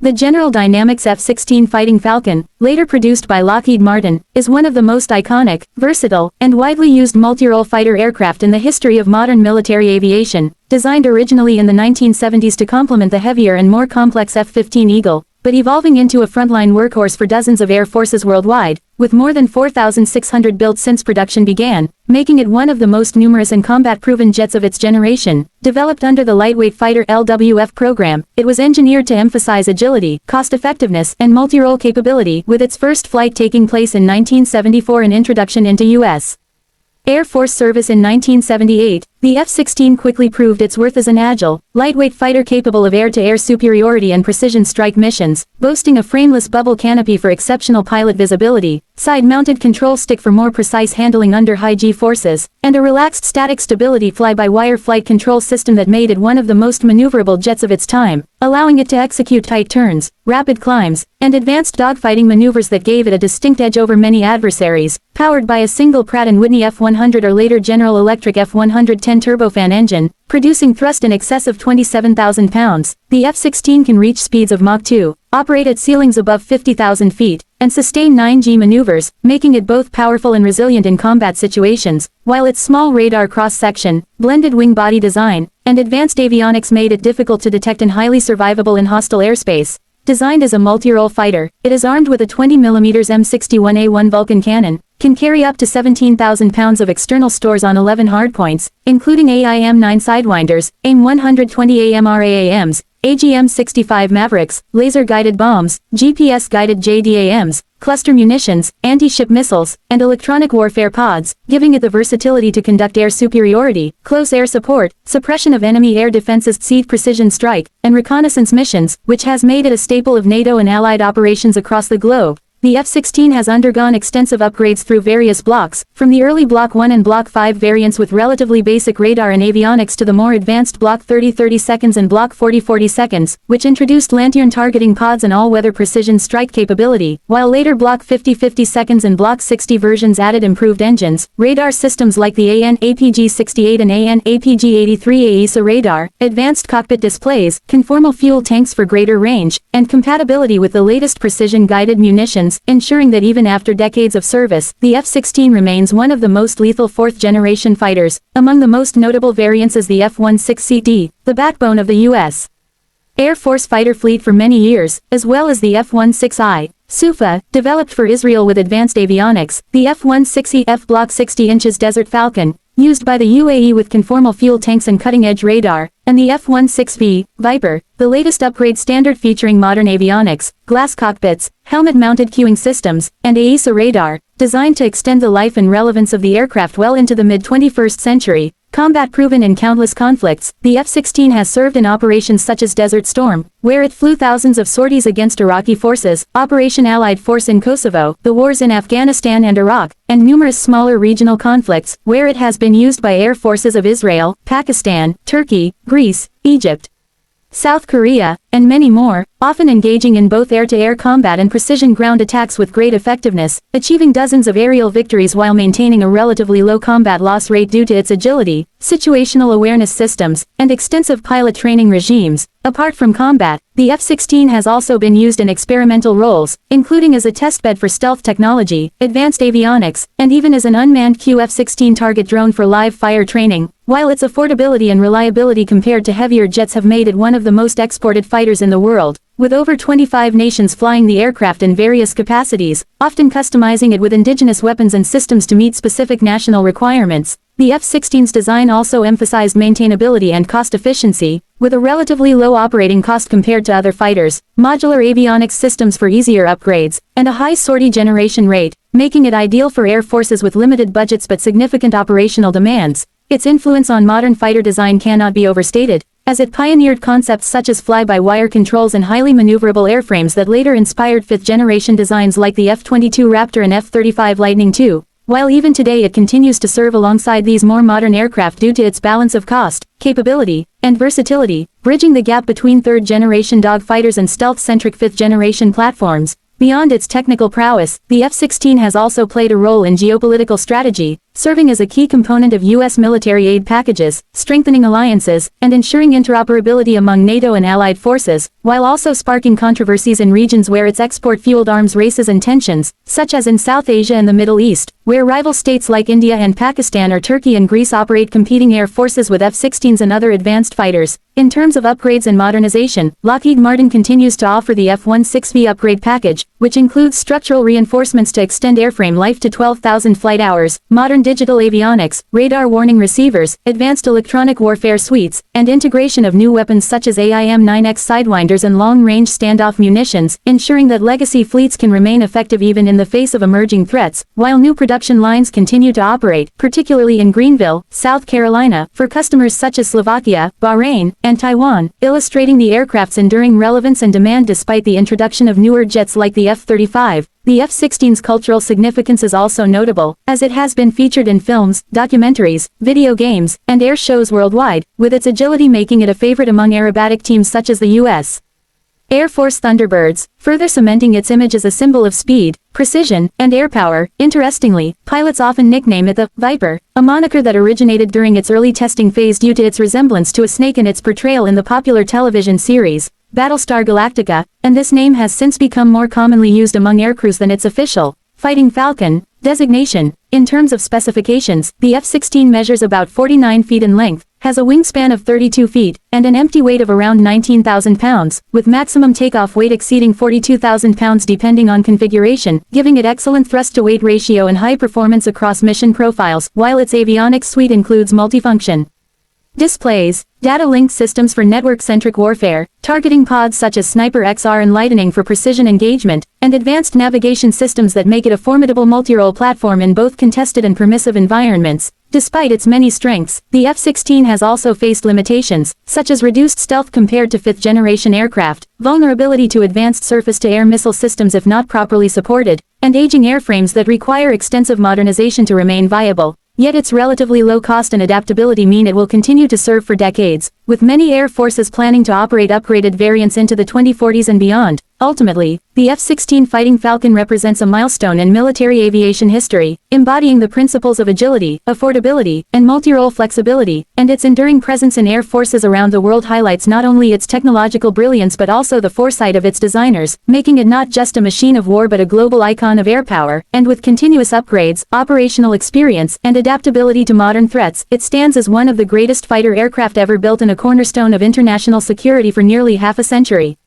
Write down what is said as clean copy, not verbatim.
The General Dynamics F-16 Fighting Falcon, later produced by Lockheed Martin, is one of the most iconic, versatile, and widely used multirole fighter aircraft in the history of modern military aviation, designed originally in the 1970s to complement the heavier and more complex F-15 Eagle, but evolving into a frontline workhorse for dozens of air forces worldwide, with more than 4,600 built since production began, making it one of the most numerous and combat-proven jets of its generation. Developed under the Lightweight Fighter LWF program, it was engineered to emphasize agility, cost-effectiveness, and multirole capability, with its first flight taking place in 1974 and introduction into U.S. Air Force service in 1978, the F-16 quickly proved its worth as an agile, lightweight fighter capable of air-to-air superiority and precision strike missions, boasting a frameless bubble canopy for exceptional pilot visibility, side-mounted control stick for more precise handling under high G-forces, and a relaxed static stability fly-by-wire flight control system that made it one of the most maneuverable jets of its time, allowing it to execute tight turns, rapid climbs, and advanced dogfighting maneuvers that gave it a distinct edge over many adversaries. Powered by a single Pratt & Whitney F-100 or later General Electric F-110 turbofan engine, producing thrust in excess of 27,000 pounds, the F-16 can reach speeds of Mach 2, operate at ceilings above 50,000 feet, and sustain 9G maneuvers, making it both powerful and resilient in combat situations, while its small radar cross-section, blended wing body design, and advanced avionics made it difficult to detect and highly survivable in hostile airspace. Designed as a multirole fighter, it is armed with a 20mm M61A1 Vulcan cannon, can carry up to 17,000 pounds of external stores on 11 hardpoints, including AIM-9 Sidewinders, AIM-120 AMRAAMs, AGM-65 Mavericks, laser-guided bombs, GPS-guided JDAMs, cluster munitions, anti-ship missiles, and electronic warfare pods, giving it the versatility to conduct air superiority, close air support, suppression of enemy air defenses, siege precision strike, and reconnaissance missions, which has made it a staple of NATO and allied operations across the globe. The F-16 has undergone extensive upgrades through various blocks, from the early Block 1 and Block 5 variants with relatively basic radar and avionics to the more advanced Block 30-30 seconds and Block 40-40 seconds, which introduced lantern targeting pods and all-weather precision strike capability, while later Block 50-50 seconds and Block 60 versions added improved engines, radar systems like the AN/APG-68 and AN/APG-83 AESA radar, advanced cockpit displays, conformal fuel tanks for greater range, and compatibility with the latest precision-guided munitions, ensuring that even after decades of service, the F-16 remains one of the most lethal fourth-generation fighters. Among the most notable variants is the F-16CD, the backbone of the U.S. Air Force fighter fleet for many years, as well as the F-16I, SUFA, developed for Israel with advanced avionics, the F-16F Block 60 inches Desert Falcon, used by the UAE with conformal fuel tanks and cutting-edge radar, and the F-16V, Viper, the latest upgrade standard featuring modern avionics, glass cockpits, helmet-mounted cueing systems, and AESA radar, designed to extend the life and relevance of the aircraft well into the mid-21st century. Combat-proven in countless conflicts, the F-16 has served in operations such as Desert Storm, where it flew thousands of sorties against Iraqi forces, Operation Allied Force in Kosovo, the wars in Afghanistan and Iraq, and numerous smaller regional conflicts, where it has been used by air forces of Israel, Pakistan, Turkey, Greece, Egypt, South Korea, and many more, often engaging in both air-to-air combat and precision ground attacks with great effectiveness, achieving dozens of aerial victories while maintaining a relatively low combat loss rate due to its agility, situational awareness systems, and extensive pilot training regimes. Apart from combat, the F-16 has also been used in experimental roles, including as a testbed for stealth technology, advanced avionics, and even as an unmanned F-16 target drone for live fire training, while its affordability and reliability compared to heavier jets have made it one of the most exported fighters in the world, with over 25 nations flying the aircraft in various capacities, often customizing it with indigenous weapons and systems to meet specific national requirements. The F-16's design also emphasized maintainability and cost efficiency, with a relatively low operating cost compared to other fighters, modular avionics systems for easier upgrades, and a high sortie generation rate, making it ideal for air forces with limited budgets but significant operational demands. Its influence on modern fighter design cannot be overstated, as it pioneered concepts such as fly-by-wire controls and highly maneuverable airframes that later inspired fifth-generation designs like the F-22 Raptor and F-35 Lightning II. While even today it continues to serve alongside these more modern aircraft due to its balance of cost, capability, and versatility, bridging the gap between third-generation dogfighters and stealth-centric fifth-generation platforms. Beyond its technical prowess, the F-16 has also played a role in geopolitical strategy, serving as a key component of U.S. military aid packages, strengthening alliances, and ensuring interoperability among NATO and allied forces, while also sparking controversies in regions where its export fueled arms races and tensions, such as in South Asia and the Middle East, where rival states like India and Pakistan or Turkey and Greece operate competing air forces with F-16s and other advanced fighters. In terms of upgrades and modernization, Lockheed Martin continues to offer the F-16V upgrade package, which includes structural reinforcements to extend airframe life to 12,000 flight hours, modern digital avionics, radar warning receivers, advanced electronic warfare suites, and integration of new weapons such as AIM-9X sidewinders and long-range standoff munitions, ensuring that legacy fleets can remain effective even in the face of emerging threats, while new production lines continue to operate, particularly in Greenville, South Carolina, for customers such as Slovakia, Bahrain, and Taiwan, illustrating the aircraft's enduring relevance and demand despite the introduction of newer jets like the F-35. The F-16's cultural significance is also notable, as it has been featured in films, documentaries, video games, and air shows worldwide, with its agility making it a favorite among aerobatic teams such as the U.S. Air Force Thunderbirds, further cementing its image as a symbol of speed, precision, and air power. Interestingly, pilots often nickname it the Viper, a moniker that originated during its early testing phase due to its resemblance to a snake in its portrayal in the popular television series, Battlestar Galactica, and this name has since become more commonly used among aircrews than its official Fighting Falcon designation. In terms of specifications, the F-16 measures about 49 feet in length, has a wingspan of 32 feet, and an empty weight of around 19,000 pounds, with maximum takeoff weight exceeding 42,000 pounds depending on configuration, giving it excellent thrust-to-weight ratio and high performance across mission profiles, while its avionics suite includes multifunction displays, data link systems for network-centric warfare, targeting pods such as Sniper XR and Lightning for precision engagement, and advanced navigation systems that make it a formidable multirole platform in both contested and permissive environments. Despite its many strengths, the F-16 has also faced limitations, such as reduced stealth compared to fifth-generation aircraft, vulnerability to advanced surface-to-air missile systems if not properly supported, and aging airframes that require extensive modernization to remain viable. Yet its relatively low cost and adaptability mean it will continue to serve for decades, with many air forces planning to operate upgraded variants into the 2040s and beyond. Ultimately, the F-16 Fighting Falcon represents a milestone in military aviation history, embodying the principles of agility, affordability, and multirole flexibility, and its enduring presence in air forces around the world highlights not only its technological brilliance but also the foresight of its designers, making it not just a machine of war but a global icon of air power. And with continuous upgrades, operational experience, and adaptability to modern threats, it stands as one of the greatest fighter aircraft ever built and a cornerstone of international security for nearly half a century.